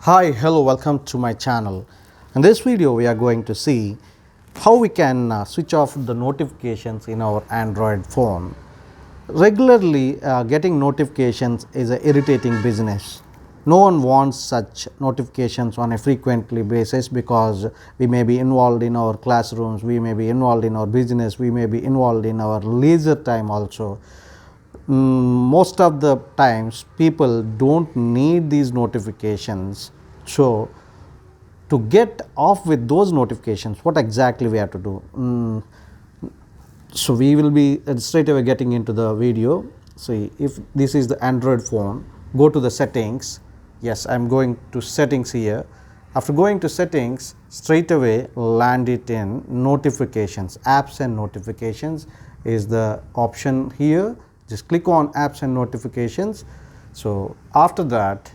Hi, hello, welcome to my channel. In this video we are going to see how we can switch off the notifications in our Android phone. Regularly getting notifications is an irritating business. No one wants such notifications on a frequently basis because we may be involved in our classrooms, we may be involved in our business, we may be involved in our leisure time also. Most of the times people don't need these notifications. So to get off with those notifications, what exactly we have to do? So we will be straight away getting into the video. See, if this is the Android phone, go to the settings. Yes, I'm going to settings here. After going to settings, straight away land it in notifications. Apps and notifications is the option here. Just click on apps and notifications. So after that,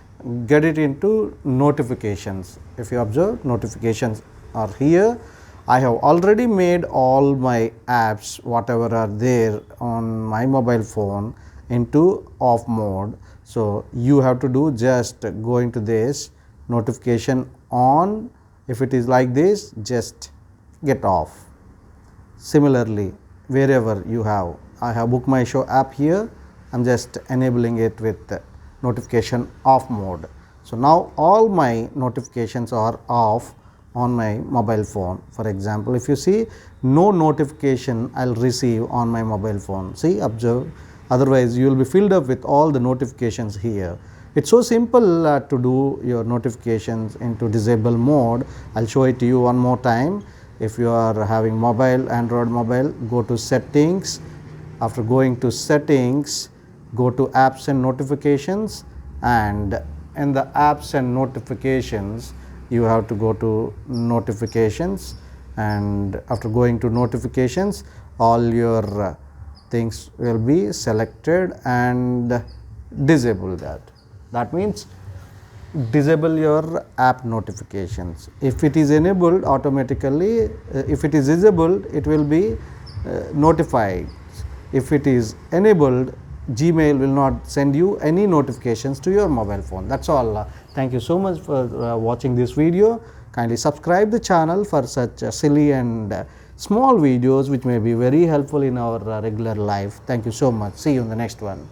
get it into notifications. If you observe, notifications are here. I have already made all my apps whatever are there on my mobile phone into off mode. So you have to do just go into this notification on. If it is like this, just get off. Similarly, wherever you have, I have Book My Show app here. I'm just enabling it with notification off mode. So now all my notifications are off on my mobile phone. For example, if you see, no notification I'll receive on my mobile phone. See, observe. Otherwise you will be filled up with all the notifications here. It's so simple to do your notifications into disable mode. I'll show it to you one more time. If you are having mobile, Android mobile, go to settings. After going to settings, go to apps and notifications, and in the apps and notifications you have to go to notifications, and after going to notifications all your things will be selected and disable that. That means disable your app notifications. If it is enabled automatically, if it is disabled it will be notified. If it is enabled, Gmail will not send you any notifications to your mobile phone. That's all. Thank you so much for watching this video. Kindly subscribe the channel for such silly and small videos which may be very helpful in our regular life. Thank you so much. See you in the next one.